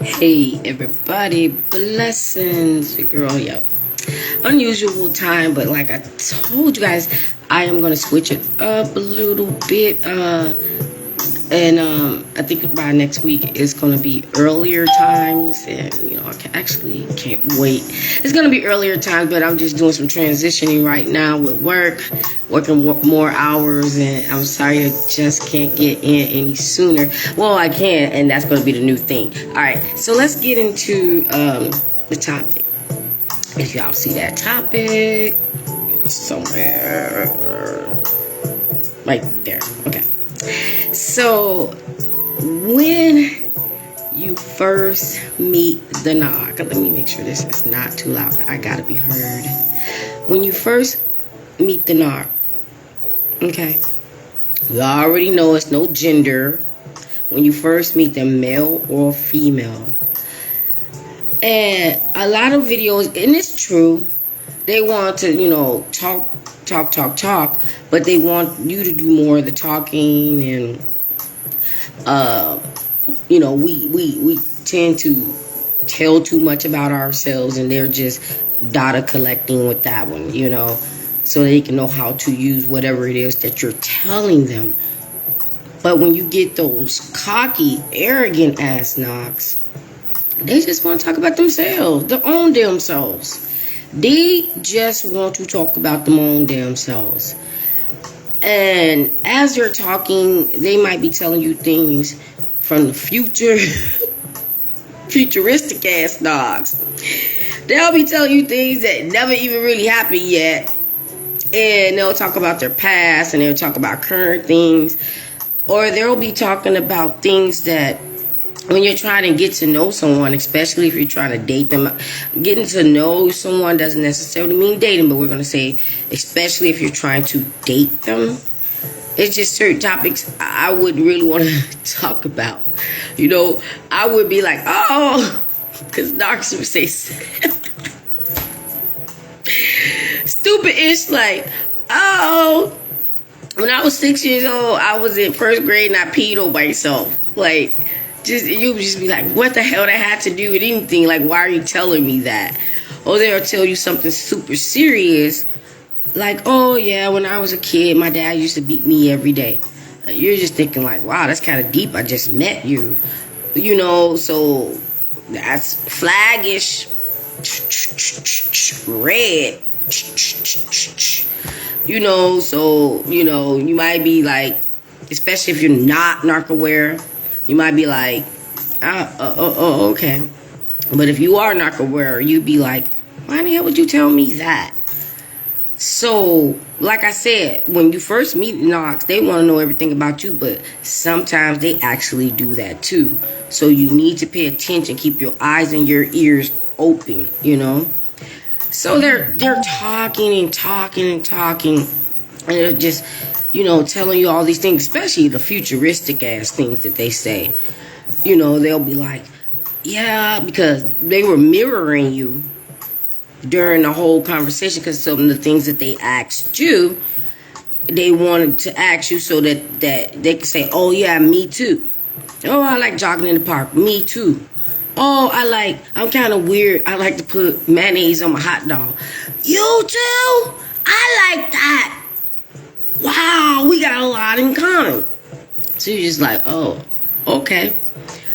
Hey everybody, blessings, your girl, yo. Unusual time, but like I told you guys, I am gonna switch it up a little bit. And I think by next week it's gonna be earlier times, and I can't wait. It's gonna be earlier times, but I'm just doing some transitioning right now with working more hours, and I'm sorry I just can't get in any sooner. Well, I can, and that's gonna be the new thing. All right, so let's get into the topic. If y'all see that topic, it's somewhere right there. Okay. So, when you first meet the narc, let me make sure this is not too loud. I gotta be heard. When you first meet the narc, okay, you already know it's no gender. When you first meet them, male or female, and a lot of videos, and it's true, they want to, talk, but they want you to do more of the talking, and we tend to tell too much about ourselves, and they're just data collecting with that one, so they can know how to use whatever it is that you're telling them. But when you get those cocky, arrogant ass knocks, they just want to talk about themselves, their own damn selves. They just want to talk about them own damn selves. And as they're talking, they might be telling you things from the future. Futuristic ass dogs. They'll be telling you things that never even really happened yet. And they'll talk about their past, and they'll talk about current things. Or they'll be talking about things that when you're trying to get to know someone, especially if you're trying to date them, getting to know someone doesn't necessarily mean dating, but we're going to say, especially if you're trying to date them, it's just certain topics I wouldn't really want to talk about. I would be like, because narcs would say stupid-ish, like, when I was 6 years old, I was in first grade and I peed on myself. Like, you would just be like, what the hell that had to do with anything? Like, why are you telling me that? Or they'll tell you something super serious, like, oh yeah, when I was a kid, my dad used to beat me every day. You're just thinking like, wow, that's kind of deep. I just met you, so that's flaggish, red, so you might be like, especially if you're not narc aware, you might be like, okay. But if you are narc aware, you'd be like, why the hell would you tell me that? So, like I said, when you first meet narcs, they want to know everything about you, but sometimes they actually do that too. So you need to pay attention, keep your eyes and your ears open, So they're talking, and they're just, telling you all these things, especially the futuristic ass things that they say. They'll be like, yeah, because they were mirroring you during the whole conversation, because some of the things that they asked you, they wanted to ask you so that they could say, oh yeah, me too. Oh, I like jogging in the park. Me too. Oh, I'm kind of weird. I like to put mayonnaise on my hot dog. You too? I like that. Wow, we got a lot in common. So you're just like, oh, okay.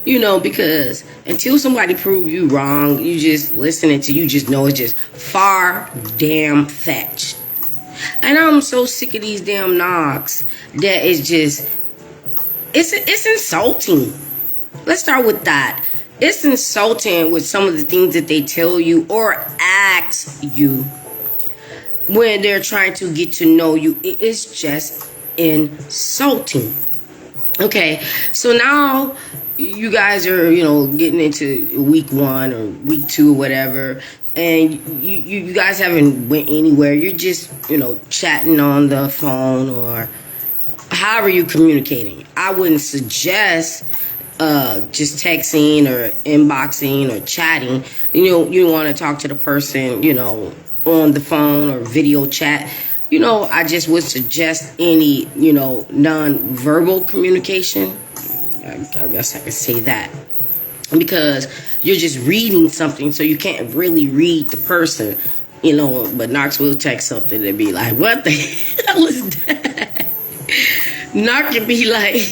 Because until somebody prove you wrong, you just listening to, you just know it's just far damn fetched. And I'm so sick of these damn knocks that it's just, it's insulting. Let's start with that. It's insulting with some of the things that they tell you or ask you when they're trying to get to know you. It is just insulting. Okay, so now you guys are, getting into week 1 or week 2 or whatever, and you guys haven't went anywhere. You're just, chatting on the phone or however you're communicating. I wouldn't suggest just texting or inboxing or chatting. You want to talk to the person, on the phone or video chat. I just would suggest any, non-verbal communication. I guess I could say that. because you're just reading something, so you can't really read the person, but Knox will text something and be like, what the hell is that? Knox can be like,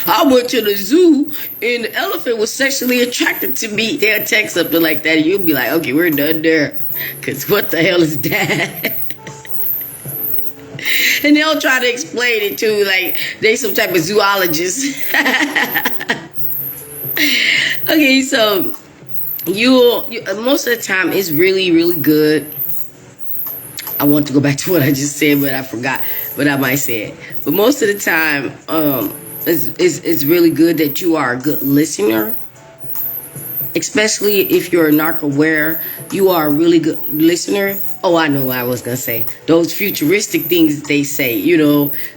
I went to the zoo and the elephant was sexually attracted to me. They'll text something like that and you'll be like, okay, we're done there. Because what the hell is that? And they'll try to explain it too, like they some type of zoologist. Okay, so you most of the time it's really, really good. I want to go back to what I just said, but I forgot. But I might say it. But most of the time, it's really good that you are a good listener. Especially if you're narc aware, you are a really good listener. Oh, I know what I was going to say. Those futuristic things they say,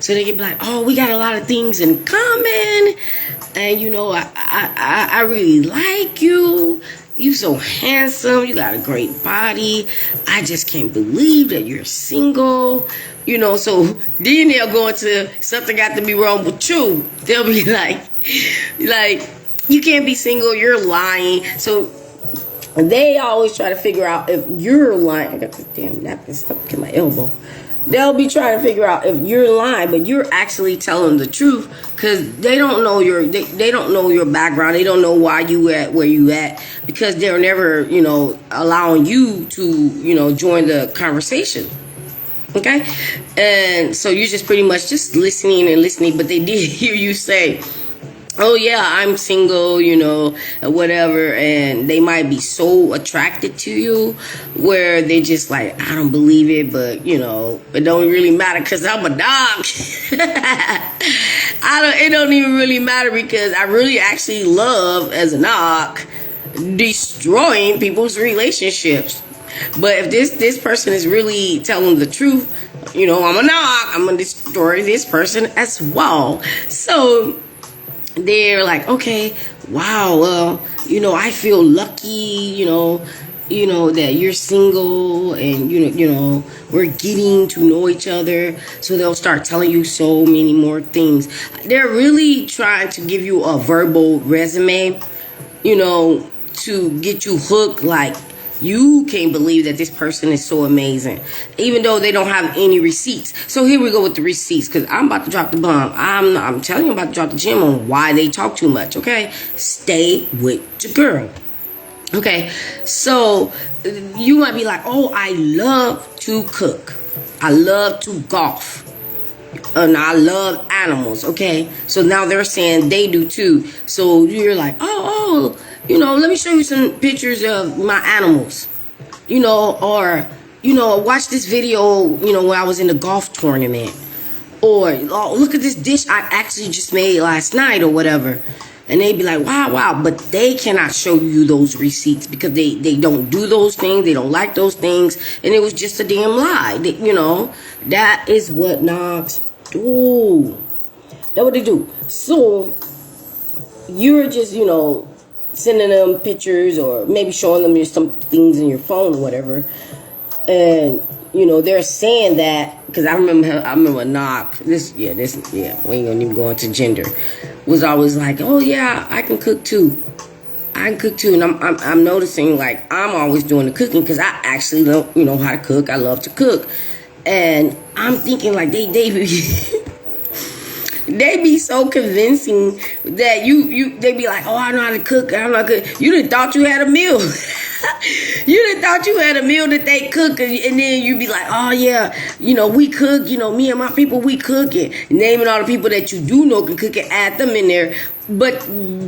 So they can be like, oh, we got a lot of things in common. And, I really like you. You so handsome. You got a great body. I just can't believe that you're single. So then they'll go into something got to be wrong with you. They'll be like, you can't be single. You're lying. So they always try to figure out if you're lying. I got this damn napkin stuck in my elbow. They'll be trying to figure out if you're lying, but you're actually telling the truth, because they don't know they don't know your background. They don't know why you at where you at, because they're never allowing you to join the conversation. Okay, and so you're just pretty much just listening and listening. But they did hear you say, oh yeah, I'm single, whatever, and they might be so attracted to you where they just like, I don't believe it, but it don't really matter because I'm a dog. It don't even really matter because I really actually love, as a knock, destroying people's relationships. But if this person is really telling the truth, I'm a knock, I'm gonna destroy this person as well. So they're like, okay, wow, well, I feel lucky, that you're single and, we're getting to know each other. So they'll start telling you so many more things. They're really trying to give you a verbal resume, to get you hooked, like, you can't believe that this person is so amazing, even though they don't have any receipts. So here we go with the receipts, because I'm about to drop the bomb. I'm telling you, I'm about to drop the gem on why they talk too much, okay? Stay with your girl. Okay, so you might be like, oh, I love to cook. I love to golf. And I love animals, okay? So now they're saying they do too. So you're like, oh, let me show you some pictures of my animals, or, watch this video, when I was in the golf tournament, or, oh, look at this dish I actually just made last night or whatever. And they'd be like, wow, but they cannot show you those receipts because they don't do those things. They don't like those things. And it was just a damn lie. That is what knobs do. That's what they do. So you're just, sending them pictures or maybe showing them some things in your phone or whatever. And, they're saying that, because I remember Knock, we ain't gonna even go into gender, was always like, oh yeah, I can cook too. And I'm noticing, like, I'm always doing the cooking because I actually don't, know how to cook. I love to cook. And I'm thinking, like, they they be so convincing that they be like, oh, I know how to cook. I'm not good. You done thought you had a meal. You done thought you had a meal that they cook, and then you be like, oh yeah, we cook. Me and my people, we cook it. Naming all the people that you do know can cook and add them in there, but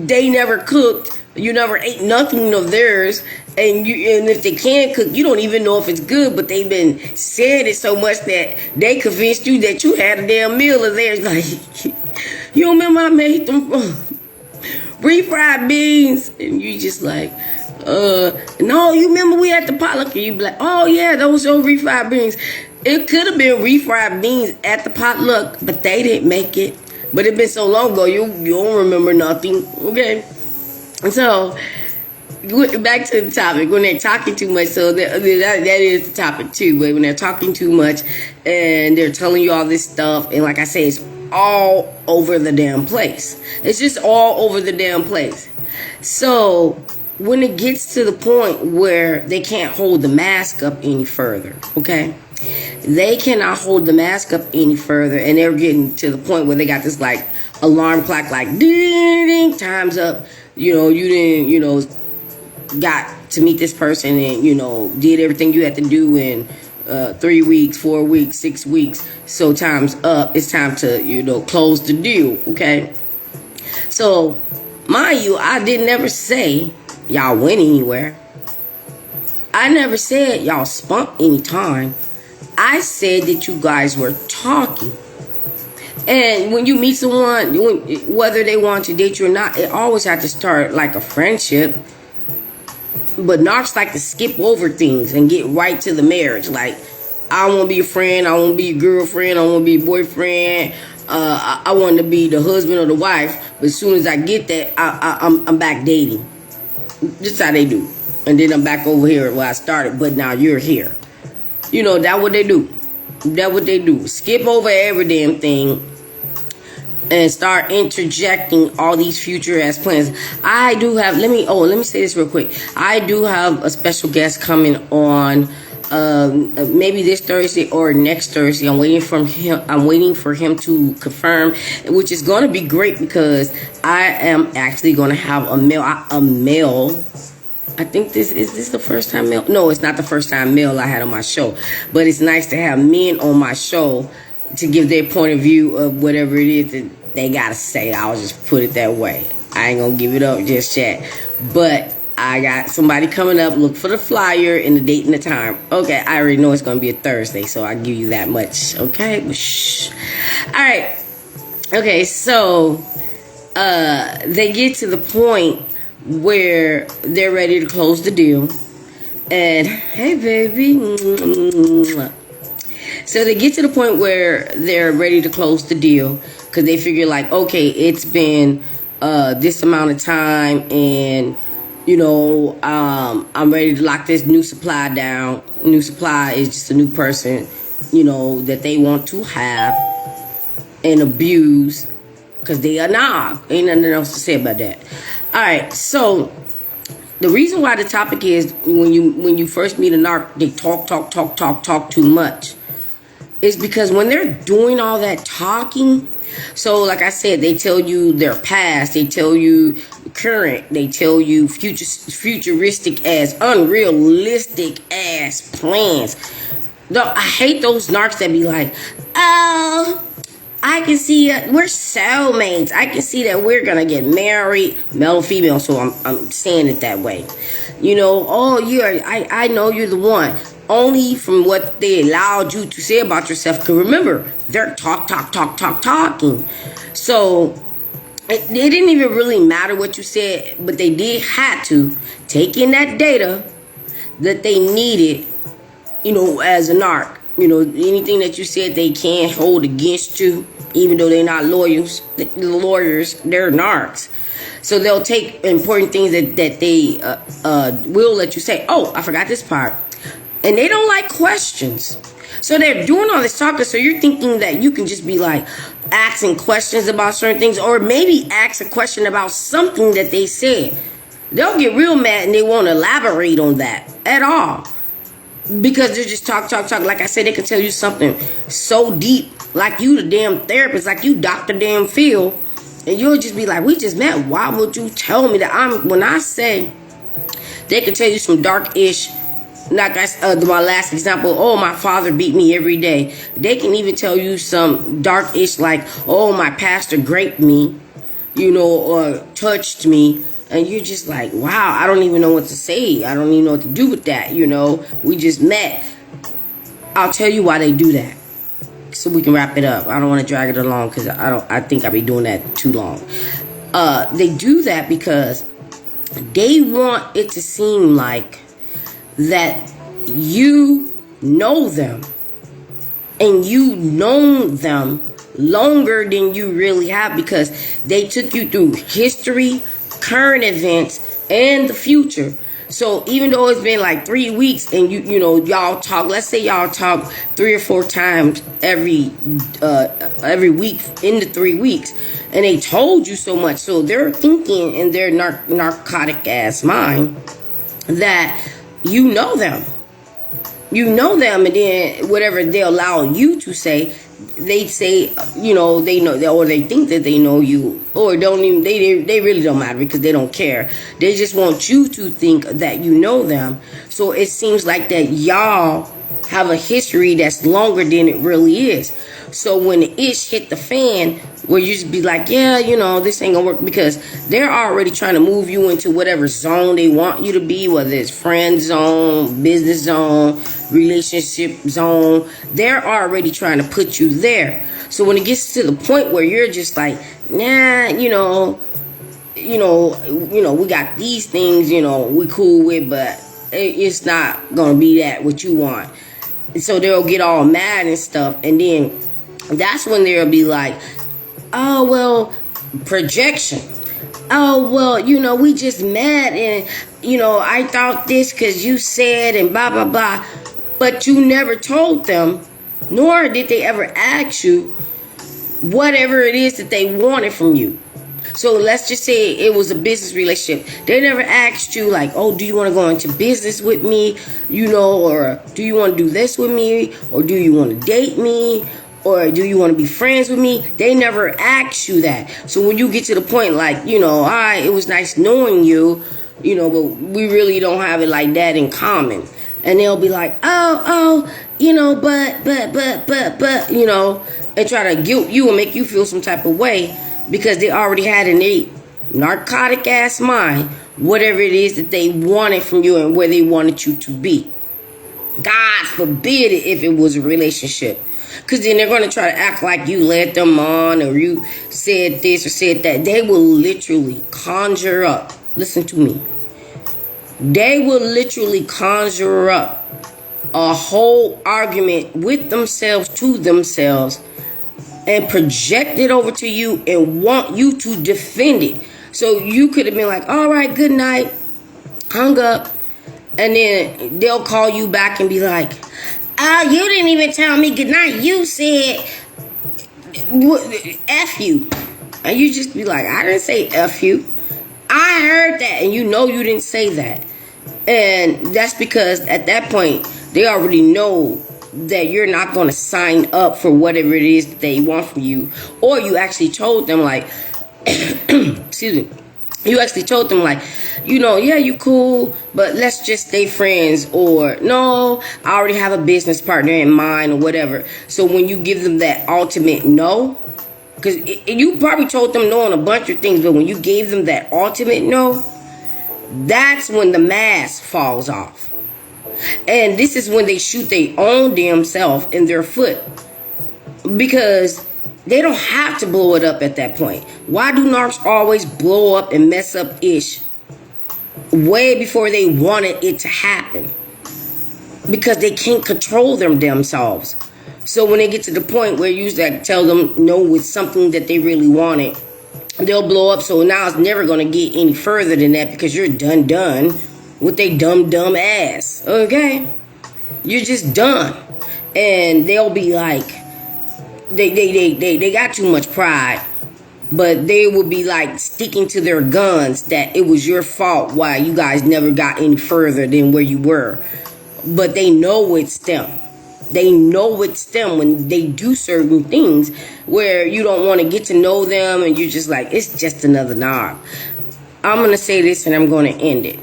they never cooked. You never ate nothing of theirs, and if they can cook, you don't even know if it's good. But they've been saying it so much that they convinced you that you had a damn meal of theirs. Like, you remember I made them refried beans, and you just like, no, you remember we had the potluck, and you be like, oh yeah, those are refried beans. It could have been refried beans at the potluck, but they didn't make it. But it been so long ago, you don't remember nothing. Okay. So, back to the topic. When they're talking too much, so that is the topic too. But when they're talking too much and they're telling you all this stuff, and like I say, it's all over the damn place. It's just all over the damn place. So when it gets to the point where they can't hold the mask up any further, okay? They cannot hold the mask up any further, and they're getting to the point where they got this like alarm clock, like ding, ding, time's up. You know, you didn't, got to meet this person and, did everything you had to do in 3 weeks, 4 weeks, 6 weeks. So time's up. It's time to, close the deal, okay? So, mind you, I did never say y'all went anywhere. I never said y'all spunk any time. I said that you guys were talking. And when you meet someone, whether they want to date you or not, it always has to start like a friendship. But narcs like to skip over things and get right to the marriage. Like, I want to be a friend. I want to be a girlfriend. I want to be a boyfriend. I want to be the husband or the wife. But as soon as I get that, I'm back dating. That's how they do. And then I'm back over here where I started. But now you're here. That's what they do. That's what they do. Skip over every damn thing and start interjecting all these future ass plans. I do have, let me say this real quick. I do have a special guest coming on maybe this Thursday or next Thursday. I'm waiting for him to confirm, which is going to be great because I am actually going to have a male. I think this the first time male. No, it's not the first time male I had on my show, but it's nice to have men on my show to give their point of view of whatever it is that they gotta say. I'll just put it that way. I ain't gonna give it up just yet, but I got somebody coming up. Look for the flyer and the date and the time. Okay, I already know it's gonna be a Thursday, so I'll give you that much. Okay, shh. All right. Okay, so they get to the point where they're ready to close the deal, and hey baby, so they get to the point where they're ready to close the deal because they figure like, okay, it's been this amount of time, and I'm ready to lock this new supply down. New supply is just a new person that they want to have and abuse because they are nog. Ain't nothing else to say about that. All right, so the reason why the topic is when you first meet a narc, they talk too much, is because when they're doing all that talking, so like I said, they tell you their past, they tell you current, they tell you futuristic ass, unrealistic ass plans. No, I hate those narcs that be like, oh, I can see we're soulmates. I can see that we're gonna get married, male or female. So I'm saying it that way. I know you're the one. Only from what they allowed you to say about yourself. Cause remember, they're talking. So it didn't even really matter what you said, but they did have to take in that data that they needed. As a narc. Anything that you said they can't hold against you, even though they're not lawyers. The lawyers, they're narcs. So they'll take important things that they will let you say. Oh, I forgot this part. And they don't like questions. So they're doing all this talking. So you're thinking that you can just be like asking questions about certain things, or maybe ask a question about something that they said. They'll get real mad and they won't elaborate on that at all. Because they're just talk. Like I said, they can tell you something so deep, like you the damn therapist, like you Dr. Damn Phil, and you'll just be like, we just met. Why would you tell me that? When I say they can tell you some dark-ish, like my last example, oh, my father beat me every day. They can even tell you some dark-ish, like, oh, my pastor raped me, or touched me. And you're just like, wow, I don't even know what to say. I don't even know what to do with that, We just met. I'll tell you why they do that. So we can wrap it up. I don't want to drag it along because I think I'll be doing that too long. They do that because they want it to seem like that you know them. And you know them longer than you really have because they took you through history, current events, and the future. So even though it's been like 3 weeks and you know y'all talk, let's say y'all talk 3 or 4 times every week in the 3 weeks, and they told you so much, so they're thinking in their narcotic ass mind that you know them. You know them, and then whatever they allow you to say, they say, you know, they know, or they think that they know you, or don't even, they really don't matter because they don't care. They just want you to think that you know them. So it seems like that y'all have a history that's longer than it really is. So when the ish hit the fan, where you just be like, yeah, you know, this ain't gonna work, because they're already trying to move you into whatever zone they want you to be, whether it's friend zone, business zone, relationship zone. They're already trying to put you there. So when it gets to the point where you're just like, nah, you know, we got these things, you know, we cool with, but it's not gonna be that what you want. So they'll get all mad and stuff, and then that's when they'll be like, oh, well, projection. Oh, well, you know, we just met, and, you know, I thought this because you said, and blah, blah, blah. But you never told them, nor did they ever ask you whatever it is that they wanted from you. So let's just say it was a business relationship. They never asked you like, oh, do you want to go into business with me? You know, or do you want to do this with me? Or do you want to date me? Or do you want to be friends with me? They never asked you that. So when you get to the point like, you know, all right, it was nice knowing you, you know, but we really don't have it like that in common. And they'll be like, oh, you know, but, you know, and try to guilt you and make you feel some type of way, because they already had in their narcotic ass mind whatever it is that they wanted from you and where they wanted you to be. God forbid it if it was a relationship. Because then they're going to try to act like you led them on, or you said this or said that. They will literally conjure up. Listen to me. They will literally conjure up a whole argument with themselves, to themselves, and project it over to you and want you to defend it. So you could have been like, all right, good night, hung up, and then they'll call you back and be like, oh, you didn't even tell me good night. You said F you. And you just be like, I didn't say F you. I heard that, and you know you didn't say that. And that's because at that point, they already know that you're not going to sign up for whatever it is that they want from you. Or you actually told them like, excuse me, you actually told them like, you know, yeah, you cool, but let's just stay friends. Or no, I already have a business partner in mind, or whatever. So when you give them that ultimate no, because you probably told them no on a bunch of things, but when you gave them that ultimate no, that's when the mask falls off. And this is when they shoot their own damn self in their foot, because they don't have to blow it up at that point. Why do narcs always blow up and mess up ish way before they wanted it to happen? Because they can't control themselves. So when they get to the point where you like tell them no with something that they really wanted, they'll blow up. So now it's never going to get any further than that, because you're done with they dumb ass. Okay? You're just done. And they'll be like, they got too much pride, but they will be like sticking to their guns that it was your fault why you guys never got any further than where you were. But they know it's them. They know it's them when they do certain things where you don't want to get to know them, and you're just like, it's just another knob. I'm going to say this and I'm going to end it.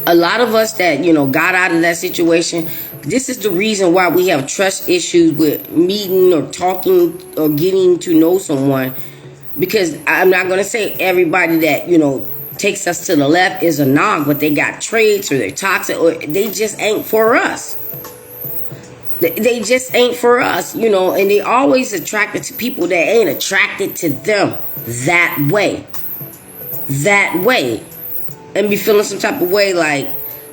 A lot of us that, you know, got out of that situation, this is the reason why we have trust issues with meeting or talking or getting to know someone. Because I'm not going to say everybody that, you know, takes us to the left is a nog, but they got traits or they're toxic or they just ain't for us. They just ain't for us, you know, and they always attracted to people that ain't attracted to them that way. And be feeling some type of way like,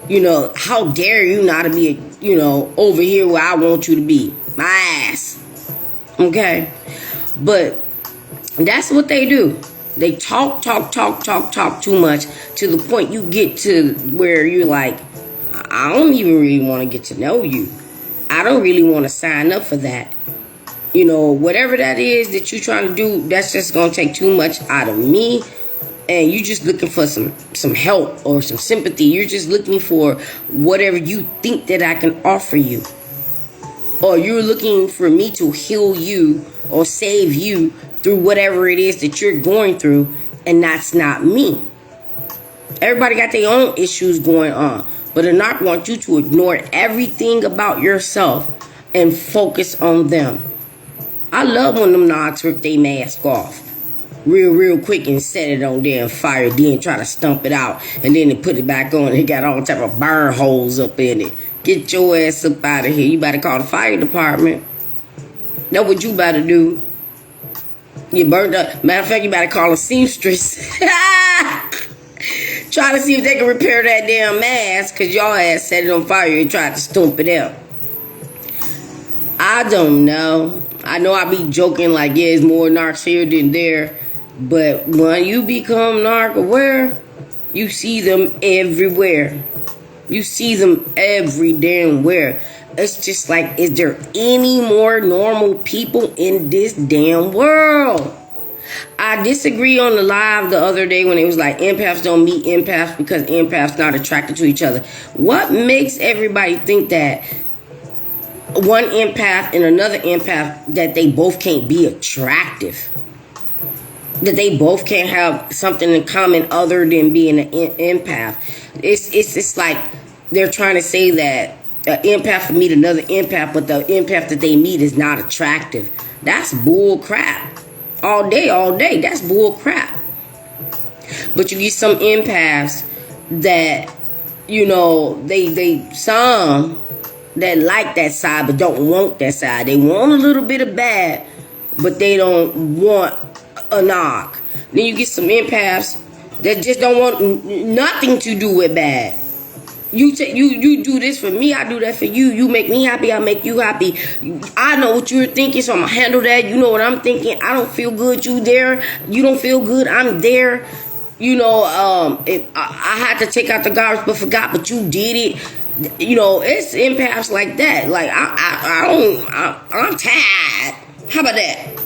you know, how dare you not to be, you know, over here where I want you to be. My ass. Okay? But that's what they do. They talk too much to the point you get to where you're like, I don't even really want to get to know you. I don't really want to sign up for that. You know, whatever that is that you're trying to do, that's just going to take too much out of me. And you're just looking for some help or some sympathy. You're just looking for whatever you think that I can offer you. Or you're looking for me to heal you or save you through whatever it is that you're going through. And that's not me. Everybody got their own issues going on. But a narc wants you to ignore everything about yourself and focus on them. I love when them narcs rip their mask off real quick and set it on there and fire it, then try to stump it out, and then they put it back on and it got all type of burn holes up in it. Get your ass up out of here. You better call the fire department. That's what you better do. You burned up. Matter of fact, you better call a seamstress. Try to see if they can repair that damn mask, because y'all ass set it on fire and tried to stump it out. I don't know. I know I be joking like, yeah, it's more narcs here than there. But when you become narc aware, you see them everywhere. You see them every damn where. It's just like, is there any more normal people in this damn world? I disagree on the live the other day when it was like empaths don't meet empaths because empaths not attracted to each other. What makes everybody think that one empath and another empath, that they both can't be attractive? That they both can't have something in common other than being an empath? It's like they're trying to say that an empath will meet another empath, but the empath that they meet is not attractive. That's bull crap. All day. That's bull crap. But you get some empaths that, you know, they some that like that side but don't want that side. They want a little bit of bad, but they don't want a knock. Then you get some empaths that just don't want nothing to do with bad. You do this for me, I do that for you. You make me happy, I make you happy. I know what you're thinking, so I'm gonna handle that. You know what I'm thinking. I don't feel good, you there. You don't feel good, I'm there. You know, if I had to take out the garbage but forgot, but you did it. You know, it's empaths like that. Like I'm tired. How about that?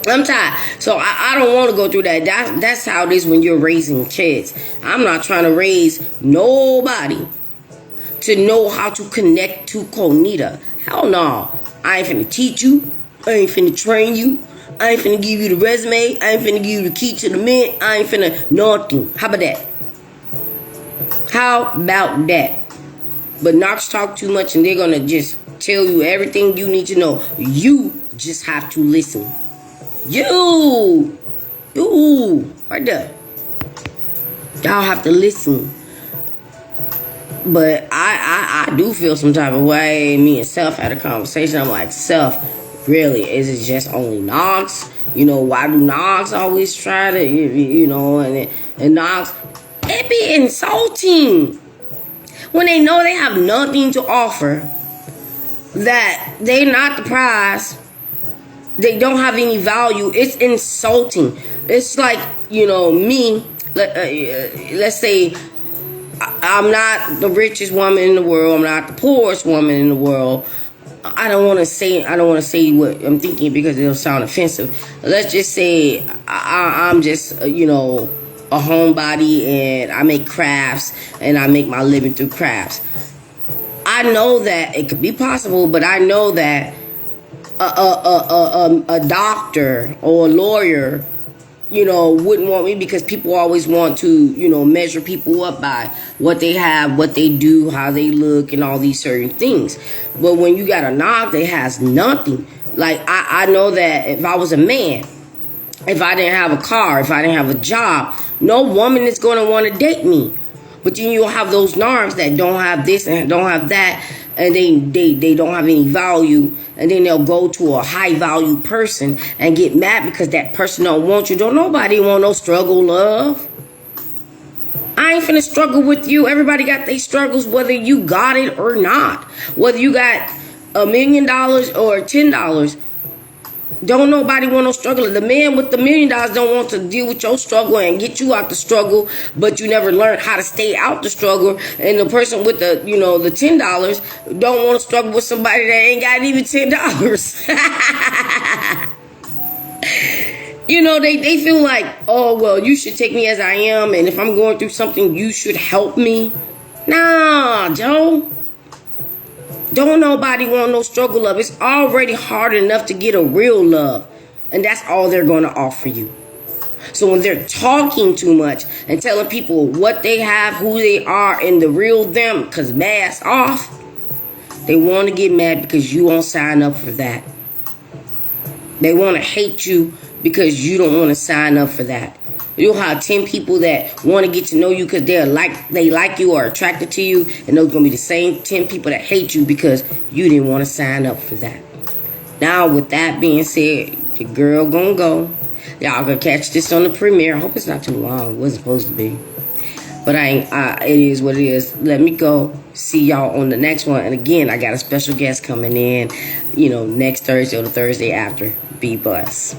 I'm tired. So I don't want to go through that. That's how it is when you're raising kids. I'm not trying to raise nobody to know how to connect to Konita. Hell no. I ain't finna teach you. I ain't finna train you. I ain't finna give you the resume. I ain't finna give you the key to the mint. I ain't finna nothing. How about that? How about that? But narcs talk too much and they're gonna just tell you everything you need to know. You just have to listen. You, right there. Y'all have to listen. But I do feel some type of way. Me and Self had a conversation. I'm like, Self, really, is it just only narcs? You know, why do narcs always try to, you know, and narcs, it be insulting when they know they have nothing to offer, that they not the prize. They don't have any value. It's insulting. It's like, you know, me, let's say I'm not the richest woman in the world. I'm not the poorest woman in the world. I don't want to say what I'm thinking because it'll sound offensive. Let's just say I'm just, you know, a homebody and I make crafts and I make my living through crafts. I know that it could be possible, but I know that a doctor or a lawyer, you know, wouldn't want me because people always want to, you know, measure people up by what they have, what they do, how they look, and all these certain things. But when you got a narc that has nothing, like I know that if I was a man, if I didn't have a car, if I didn't have a job, no woman is going to want to date me. But then you'll have those narcs that don't have this and don't have that, and they don't have any value, and then they'll go to a high value person and get mad because that person don't want you. Don't nobody want no struggle, love. I ain't finna struggle with you. Everybody got their struggles, whether you got it or not. Whether you got $1 million or $10. Don't nobody want no struggle. The man with the $1 million don't want to deal with your struggle and get you out the struggle, but you never learn how to stay out the struggle. And the person with the, you know, the $10 don't want to struggle with somebody that ain't got even $10. You know, they feel like, oh, well, you should take me as I am, and if I'm going through something, you should help me. Nah, Joe. Don't nobody want no struggle love. It's already hard enough to get a real love. And that's all they're going to offer you. So when they're talking too much and telling people what they have, who they are, and the real them, because mask off, they want to get mad because you won't sign up for that. They want to hate you because you don't want to sign up for that. You'll have 10 people that want to get to know you because they like you or attracted to you, and those going to be the same 10 people that hate you because you didn't want to sign up for that. Now, with that being said, the girl gonna go. Y'all gonna catch this on the premiere. I hope it's not too long. It wasn't supposed to be, but it is what it is. Let me go. See y'all on the next one. And again, I got a special guest coming in, you know, next Thursday or the Thursday after. Be blessed.